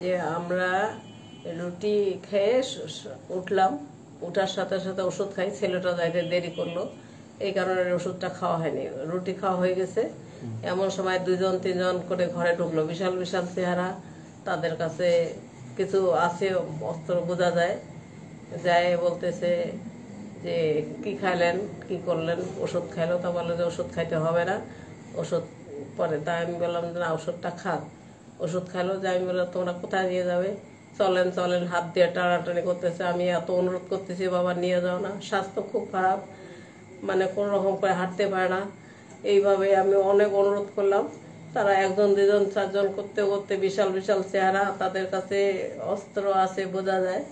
যে আমরা রুটি খেয়ে উঠলাম, উঠার সাথে সাথে ওষুধ খাই, ছেলেটা যাইতে দেরি করলো, এই কারণে ওষুধটা খাওয়া হয়নি। রুটি খাওয়া হয়ে গেছে, এমন সময় দুজন তিনজন করে ঘরে ঢুকলো, বিশাল বিশাল চেহারা, তাদের কাছে কিছু আছে, অস্ত্র বোঝা যায়, যায় বলতেছে যে কি খাইলেন, কি করলেন, ওষুধ খাইলো। তা বললো যে ওষুধ খাইতে হবে না, ওষুধ পরে। তাই আমি বললাম যে না, ওষুধটা খান। ওষুধ খাইলো। যে আমি বললাম তোমরা কোথায় নিয়ে যাবে, চলেন চলেন, হাত দিয়ে টানাটানি করতেছে। আমি এত অনুরোধ করতেছি, বাবা নিয়ে যাও না, স্বাস্থ্য খুব খারাপ, মানে কোনো রকম করে হাঁটতে পারে না। এইভাবে আমি অনেক অনুরোধ করলাম। তারা একজন দুজন চারজন করতে করতে বিশাল বিশাল চেহারা, তাদের কাছে অস্ত্র আছে বোঝা যায়।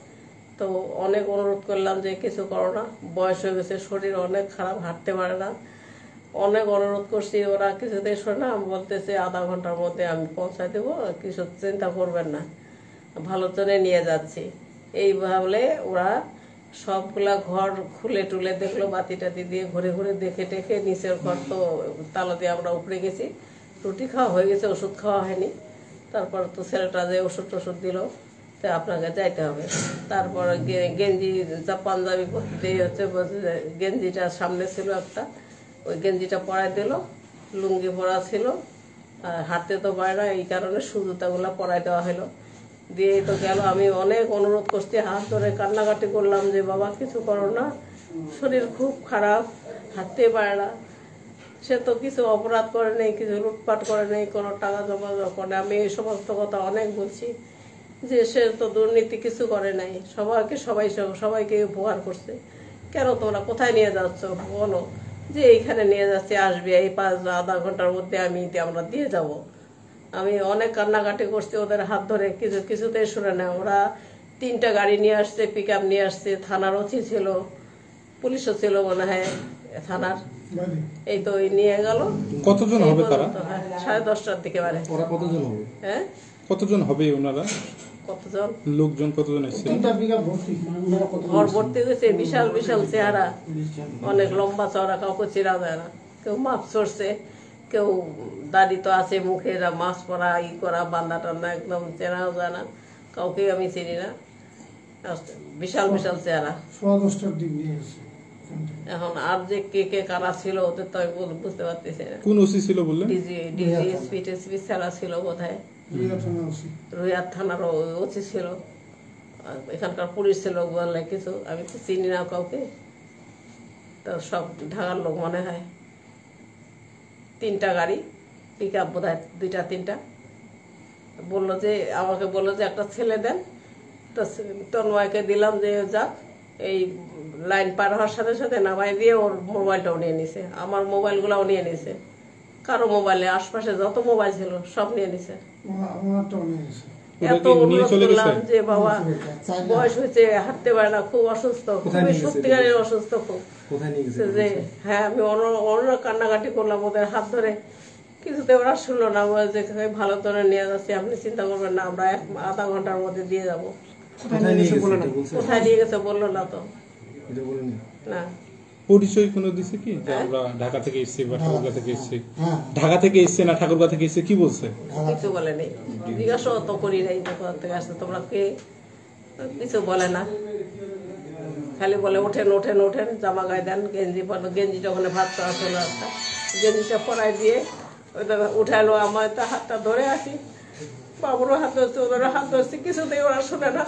তো অনেক অনুরোধ করলাম যে কিছু করো না, বয়স হয়ে গেছে, শরীর অনেক খারাপ, হাঁটতে পারে না। অনেক অনুরোধ করছি, ওরা কিছুতেই শোনে না। বলতেছে আধা ঘন্টার মধ্যে আমি পৌঁছায় দেবো, কিছু চিন্তা করবেন না, ভালো জনে নিয়ে যাচ্ছি। এই ভাবলে ওরা সবগুলা ঘর খুলে টুলে দেখলো, বাতি টাতি দিয়ে ঘুরে ঘুরে দেখে টেখে। নিচের ঘর তো তালা দিয়ে আমরা উপরে গেছি, রুটি খাওয়া হয়ে গেছে, ওষুধ খাওয়া হয়নি। তারপর তো ছেলেটা যে ওষুধ টষুধ দিল, তো আপনাকে যাইতে হবে। তারপর গেঞ্জি পাঞ্জাবি পরতেই হচ্ছে, গেঞ্জিটা সামনে ছিল একটা, ওই গেঞ্জিটা পরাই দিল, লুঙ্গি পরা ছিল, আর হাঁটতে তো পারে না, এই কারণে সুজুতাগুলো পরাই দেওয়া হলো। দিয়ে তো গেল। আমি অনেক অনুরোধ করছি, হাত ধরে কান্নাকাটি করলাম যে বাবা কিছু করো না, শরীর খুব খারাপ, হাঁটতে পারে না। সে তো কিছু অপরাধ করে নেই, কিছু লুটপাট করে নেই, কোনো টাকা জমা করে। আমি এই সমস্ত কথা অনেক বলছি যে সে তো দুর্নীতি কিছু করে নাই, সবাইকে উপহার করছে। কেন তোমরা কোথায় নিয়ে যাচ্ছ বলো, যে এইখানে নিয়ে যাচ্ছে, আসবে এই আধা ঘন্টার মধ্যে আমরা দিয়ে যাব। আমি অনেক কান্নাকাটি করছি ওদের হাত ধরে, কিছুতেই শুনে না। ওরা 3টা গাড়ি নিয়ে আসছে, পিক আপ নিয়ে আসছে, থানার ওসি ছিল, পুলিশও ছিল মনে হয় থানার। এই তো নিয়ে গেল। কতজন হবে তারা? 10:30টার দিকে বারে। ওরা কতজন হবে? হ্যাঁ, কতজন হবে ওনারা? কতজন লোকজন কতজন এসেছে? ঘর ভর্তি হয়েছে, বিশাল বিশাল চেহারা, অনেক লম্বা চওড়া, কাউকে চেনা যায় না। কেউ মাছ চড়ছে, কেউ দাড়ি তো আছে, মুখে মাছ পরা, করা, বান্ধা টান্না, একদম চেনাও যায় না, কাউকে আমি চিনি না। বিশাল বিশাল চেহারা। এখন আর যে কে কে কারা ছিল ওদের তো আমি বুঝতে পারতেছি না। কোন ওসি ছিল বললেন? ডিজিএসপি টেসপি ছাড়া ছিল বোধহয়, রুইয়ার থানার ওসি ছিল, এখানকার পুলিশ ছিল বললে কিছু, আমি তো চিনি না কাউকে। তো সব ঢাকার লোক মনে হয়। 3টা গাড়ি, পিক আপ বোধ হয় 2টা 3টা। আমাকে বললো যে একটা ছেলে দেন। তো তন্ময়কে দিলাম যে যাক, এই লাইন পার হওয়ার সাথে সাথে নামাই দিয়ে ওর মোবাইলটাও নিয়ে নিছে, আমার মোবাইলগুলাও নিয়ে নিছে। কারো মোবাইলে, আশপাশে যত মোবাইল ছিল সব নিয়ে নিছে। এত অনুরোধ করলাম যে বাবা বয়স হয়েছে, হাঁটতে পারে না, খুব অসুস্থ, খুবই সত্যিকারের অসুস্থ খুব। যে হ্যাঁ, আমি অনেক কান্নাকাটি করলাম ওদের হাত ধরে, কিছুতে ওরা শুনলো না। যে ভালো ধরে নিয়ে যাচ্ছি, আপনি চিন্তা করবেন না, আমরা আধা ঘন্টার মধ্যে দিয়ে যাবো। কোথায় নিয়ে গেছে বললো না তো, না। পরিচয় কোনো দিছে কি যে আমরা ঢাকা থেকে এসেছি বা ঠাকুরগাঁ থেকে এসেছি? ঢাকা থেকে এসেছে না ঠাকুরগাঁ থেকে এসেছে, কি বলছে? কিছু বলে নেই, জিজ্ঞাসা তো করি নাই কোথা থেকে আসছে তোমরা কে, কিছু বলে না। খালি বলে ওঠেন ওঠেন ওঠেন, জামা গায়ে দেন, গেঞ্জিটা ওখানে ভাত খাওয়া ছিল একটা, গেঞ্জিটা পরাই দিয়ে ওইটা উঠাইলো। আমার তো হাতটা ধরে আসি, বাবুরও হাত ধরছে, ওদেরও হাত ধরছি, কিছুতেই ওরা শুনে না।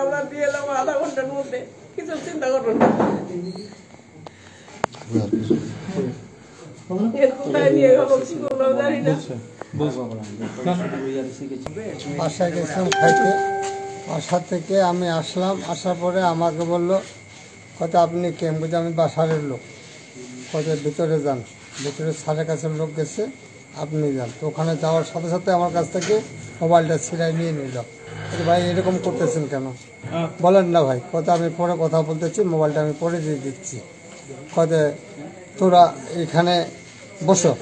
আমরা দিয়ে এলাম আধা ঘন্টার মধ্যে, কিছু চিন্তা করবেন না। কোথায় নিয়ে গেল কি করলো জানি না। বাসায় গেছিলাম খাইতে, বাসা থেকে আমি আসলাম, আসার পরে আমাকে বললো হয়তো আপনি কেম, বুঝে আমি বাসার লোক, হয়তো ভিতরে যান, ভিতরে স্যারের কাছে লোক গেছে, আপনি যান। তো ওখানে যাওয়ার সাথে সাথে আমার কাছ থেকে মোবাইলটা ছিঁড়াই নিয়ে নিল। ভাই এরকম করতেছেন কেন? বলেন না ভাই, কথা আমি পরে কথা বলতেছি, মোবাইলটা আমি পরে দিয়ে দিচ্ছি। কথা তোরা এখানে বসো।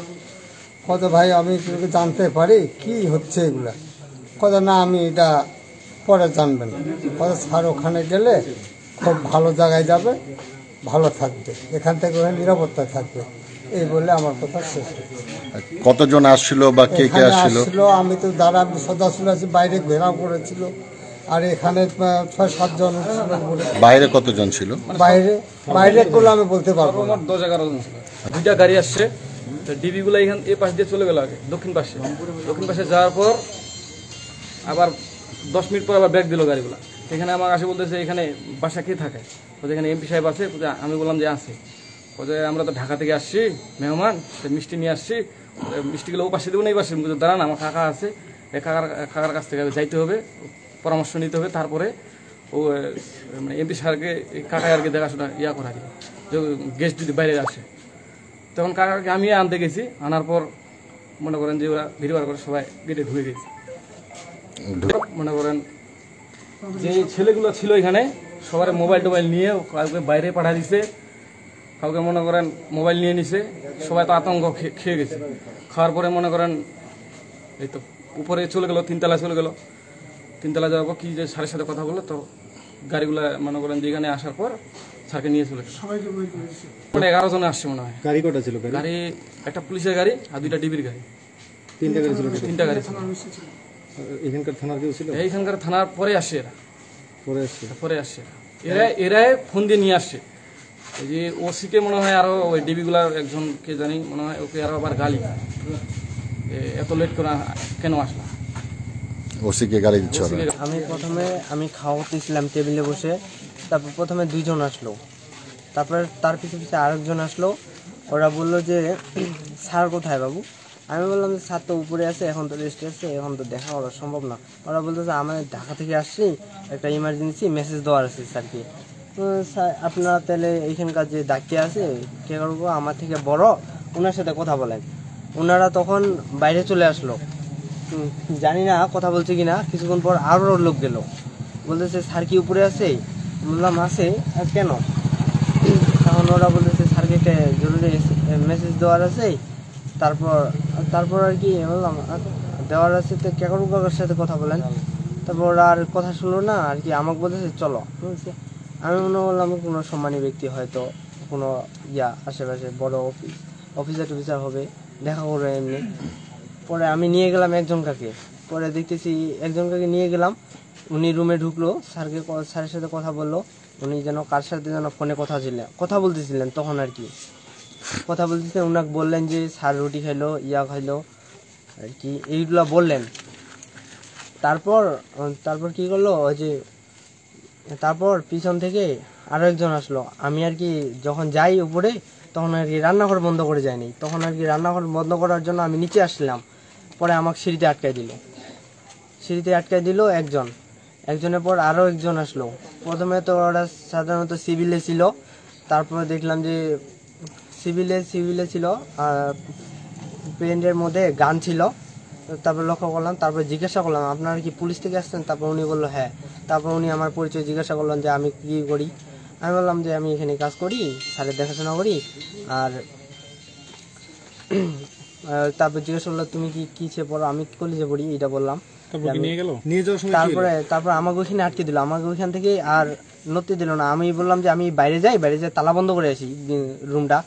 কথা ভাই আমি জানতে পারি কি হচ্ছে এগুলা? কথা না, আমি এটা পরে জানবেন। কথা স্যার ওখানে গেলে খুব ভালো জায়গায় যাবে, ভালো থাকবে, এখান থেকে ওখানে নিরাপত্তায় থাকবে। এই বলে আমার কথা শেষ। কতজন আসছিল বা কে কে এখানে আসছিল? আসছিল, আমি তো দ্বারা সদস্য আছি, বাইরে ঘেরাও করেছিল। আর এখানে 6-7 জন ছিল বলে। বাইরে কতজন ছিল? বাইরে বাইরে করলে আমি বলতে পারবো না। 10-11 জন ছিল। দুইটা গাড়ি আসছে, তো ডিবিগুলো এখান এই পাশ দিয়ে চলে গেল আগে দক্ষিণ পাশে যাওয়ার পর আবার 10 মিনিট পর আবার ব্রেক দিল গাড়িগুলো। এখানে আমার আসে বলতেছে এখানে বাসা কে থাকে, বলতে এখানে এমপি সাহেব আছে। আমি বললাম যে আছে। বলতে আমরা তো ঢাকা থেকে আসছি মেহমান, মিষ্টি নিয়ে আসছি, মিষ্টিগুলো ও পাশে দেবো না এই পাশে। দাঁড়ান, আমার কাকা আছে, এই কাকার কাছ থেকে যাইতে হবে, পরামর্শ নিতে হবে, তারপরে ও মানে এমপি সাহেবকে কাকা আর কি দেখাশোনা করা আর কি, গেস্ট যদি বাইরে আসে। তখন কাকাকে আমি আনতে গেছি, আনার পর মনে করেন যে ওরা ভিড় বার করে সবাই গেটে ঢুকে গেছে। মনে করেন যে ছেলেগুলো ছিল এখানে সবার মোবাইল টোবাইল নিয়ে কাউকে বাইরে পাঠা দিছে, কাউকে মনে করেন মোবাইল নিয়ে নিছে। সবাই তো আতঙ্ক খেয়ে গেছে। খাওয়ার পরে মনে করেন এই তো উপরে চলে গেল, 3 তলায় চলে গেল। 3 তলায় যাওয়ার পর কি যে স্যারের সাথে কথা বললো, তো গাড়িগুলো মনে করেন যে এখানে আসার পর স্যারকে নিয়ে চলে গেল। মানে 11 জন আসছে মনে হয়। গাড়ি কটা ছিল? গাড়ি একটা পুলিশের গাড়ি আর 2টা ডিবির গাড়ি। 3টা গাড়ি ছিল। 3টা গাড়ি ছিল। এখানকার থানার কেউ ছিল? এইখানকার থানার পরে আসছে এরা, পরে আসছে আসছে। এরাই ফোন দিয়ে নিয়ে আসছে। এই যে ওসিকে মনে হয় আরো ওই ডিবিগুলার একজন কে জানি মনে হয় ওকে আরো আবার গালি, এত লেট করে কেন আসলা। ওসিকে গালি দিচ্ছে ওরা? আমি খাওয়াতেছিলাম টেবিলে বসে। তারপর প্রথমে 2 জন আসলো, তারপর তার পিছু আরেকজন আসলো। ওরা বললো যে স্যার কোথায় বাবু? আমি বললাম যে স্যার তো উপরে আছে, এখন তো রেস্টে আছে, এখন তো দেখা করা সম্ভব না। ওরা বলতেছে আমরা ঢাকা থেকে আসছি, একটা ইমার্জেন্সি মেসেজ দেওয়ার আছে স্যারকে। স্যার আপনারা তাহলে এইখানকার যে ডাক্তার আছে কে করবো, আমার থেকে বড়, ওনার সাথে কথা বলেন। ওনারা তখন বাইরে চলে আসলো, জানি না কথা বলছে কিনা। কিছুক্ষণ পর আরও লোক গেল, বলতেছে স্যার কি উপরে আছে? বললাম আছে। আর কেন? তখন ওরা বলতেছে স্যারকে একটা জরুরি মেসেজ দেওয়ার আছে। তারপর আর কি বললাম দেওয়ার আছে, তো কেকারু কাকার সাথে কথা বলেন। তারপর ওরা আর কথা শুনলো না আর কি, আমাকে বলতেছে চলো। আমি মনে করলাম কোনো সম্মানী ব্যক্তি, হয়তো কোনো আশেপাশে বড় অফিসার হবে, দেখা করবে এমনি। পরে আমি নিয়ে গেলাম একজন কাকে, পরে দেখতেছি একজন কাকে নিয়ে গেলাম। উনি রুমে ঢুকলো, স্যারের সাথে কথা বললো। উনি যেন কার সাথে যেন ফোনে কথা বলতেছিলেন তখন আর কি কথা বলতেছিলেন। উনাকে বললেন যে স্যার রুটি খাইলো, খাইলো আর কি, এইগুলো বললেন। তারপর কি করলো, ওই যে তারপর পিছন থেকে আরো একজন আসলো। আমি আর কি যখন যাই উপরে, তখন আর কি রান্নাঘর বন্ধ করে যায়নি। তখন আর কি রান্নাঘর বন্ধ করার জন্য আমি নিচে আসলাম। পরে আমাকে সিঁড়িতে আটকাই দিল একজনের পর আরও একজন আসলো। প্রথমে তো ওরা সাধারণত সিভিলে ছিল, তারপরে দেখলাম যে সিভিলে ছিল, প্যান্টের মধ্যে গান ছিল। তারপর লক্ষ্য করলাম, তারপর জিজ্ঞাসা করলাম আপনারা কি পুলিশ থেকে আসছেন? তারপর উনি বললো হ্যাঁ। তারপর উনি আমার পরিচয় জিজ্ঞাসা করলেন যে আমি কী করি। আমি বললাম যে আমি এখানে কাজ করি, স্যারের দেখাশোনা করি। আর তারপর জিজ্ঞাসা করলো তুমি কি কিসে পড়ো? আমি কলেজে পড়ি, এটা বললাম। তারপর আমাকে ওইখানে আটকে দিল, আমাকে ওইখান থেকে আর নড়তে দিল না। আমি বললাম যে আমি বাইরে যাই তালা বন্ধ করে আসি রুমটা,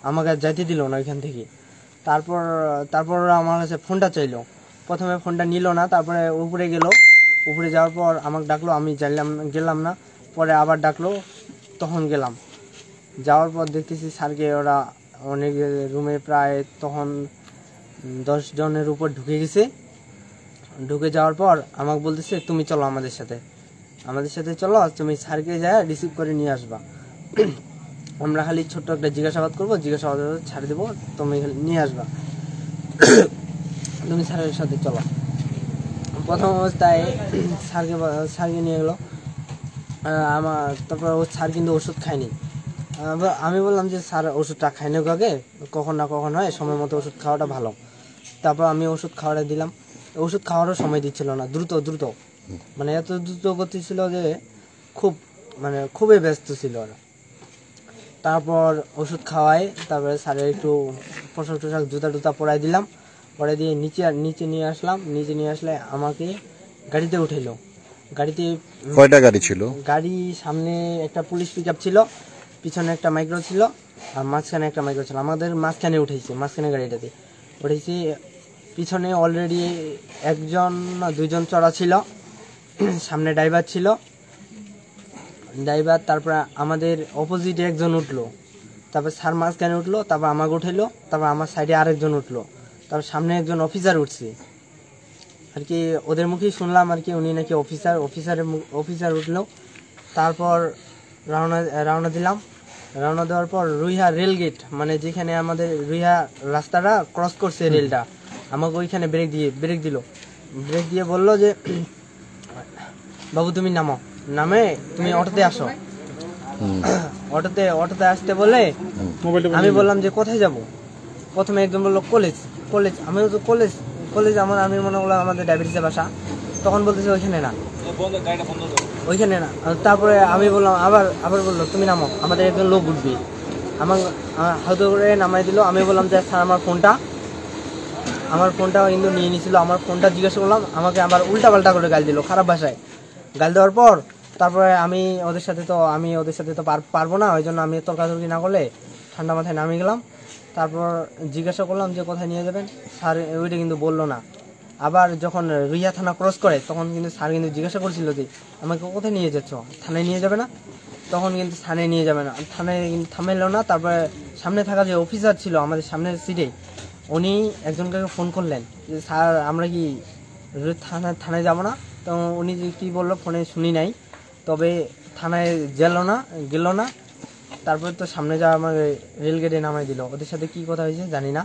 আমাকে যাইতে দিল না ওইখান থেকে। তারপর আমার কাছে ফোনটা চাইলো। প্রথমে ফোনটা নিল না, তারপরে উপরে যাওয়ার পর আমাকে ডাকলো, আমি গেলাম না। পরে আবার ডাকলো, তখন গেলাম। যাওয়ার পর দেখতেছি স্যারকে ওরা অনেক রুমে প্রায় তখন 10 জনের উপর ঢুকে গেছে। ঢুকে যাওয়ার পর আমাকে বলতেছে তুমি চলো আমাদের সাথে চলো, তুমি স্যারকে যায় রিসিভ করে নিয়ে আসবা। আমরা খালি ছোট্ট একটা জিজ্ঞাসাবাদ করবো, জিজ্ঞাসাবাদ ছাড়ে দেবো, তুমি নিয়ে আসবা, তুমি স্যারের সাথে চলো। প্রথম অবস্থায় স্যারকে নিয়ে গেলো তারপর স্যার কিন্তু ওষুধ খায়নি। আমি বললাম যে স্যার ওষুধটা খাইনি আগে, কখন না কখন হয়, সময় মতো ওষুধ খাওয়াটা ভালো। তারপর আমি ওষুধ খাওয়াটা দিলাম। ওষুধ খাওয়ারও সময় দিচ্ছিল না, দ্রুত মানে এত দ্রুত করতেছিল যে খুবই ব্যস্ত ছিল ওরা। তারপর ওষুধ খাওয়াই, তারপরে স্যারের একটু পোশাক জুতা পরাই দিলাম, পরে দিয়ে নিচে নিয়ে আসলাম। নিচে নিয়ে আসলে আমাকে গাড়িতে উঠাইলো। গাড়িতে কয়টা গাড়ি ছিল? গাড়ি সামনে একটা পুলিশ পিকআপ ছিল, পিছনে একটা মাইক্রো ছিল, আর মাঝখানে একটা মাইক্রো ছিল, আমাদের মাঝখানে উঠেছি, মাঝখানে গাড়িটাতে উঠেছি। পিছনে অলরেডি একজন না দুইজন চড়া ছিল, সামনে ড্রাইভার ছিল, ড্রাইভার, তারপর আমাদের অপোজিটে একজন উঠলো, তারপর স্যার মাঝখানে উঠলো, তারপর আমাকে উঠাইলো, তারপর আমার সাইডে আরেকজন উঠলো, তারপর সামনে একজন অফিসার উঠছে আর কি, ওদের মুখেই শুনলাম আর কি উনি নাকি অফিসার উঠলো। তারপর রওনা দিলাম। রওনা দেওয়ার পর রুইহা রেলগেট, মানে যেখানে আমাদের রুইহা রাস্তাটা ক্রস করছে রেলটা, আমাকে ওইখানে ব্রেক দিল। ব্রেক দিয়ে বললো যে বাবু তুমি নামো, নামে তুমি অটোতে আসো। অটোতে আসতে বলে আমি বললাম যে কোথায় যাব। প্রথমে একজন বললো কলেজ। আমি বলছি কলেজ আমি মনে করলাম আমাদের ডায়াবেটিসের বাসা। তখন বলতেছে ওইখানে না। তারপরে আমি বললাম, আবার বললো তুমি নামো, আমাদের একজন লোক উঠবে। আমার হাতে করে নামাই দিল। আমি বললাম যে স্যার আমার ফোনটা কিন্তু নিয়ে নিয়েছিল। আমার ফোনটা জিজ্ঞাসা করলাম, আমাকে আবার উল্টাপাল্টা করে গাল দিল, খারাপ ভাষায় গাল দেওয়ার পর তারপরে আমি ওদের সাথে তো পারবো না, ওই জন্য আমি তর্কাতর্কি না করলে ঠান্ডা মাথায় নামিয়ে গেলাম। তারপর জিজ্ঞাসা করলাম যে কোথায় নিয়ে যাবেন। স্যার ওইটা কিন্তু বললো না। আবার যখন রুইয়া থানা ক্রস করে তখন কিন্তু স্যার কিন্তু জিজ্ঞাসা করছিল যে আমাকে কোথায় নিয়ে যাচ্ছ, থানায় নিয়ে যাবে না? তখন কিন্তু থানায় নিয়ে যাবে না, থানায় কিন্তু থামাইলো না। তারপরে সামনে থাকা যে অফিসার ছিল আমাদের সামনের সিটে, উনি একজনকে ফোন করলেন যে স্যার আমরা কি থানায় যাব না? তো উনি যে কী বললো ফোনে শুনি নাই, তবে থানায় গেল না। তারপরে তো সামনে যাওয়া আমার রেলগেটে নামাই দিল। ওদের সাথে কি কথা হয়েছে জানি না।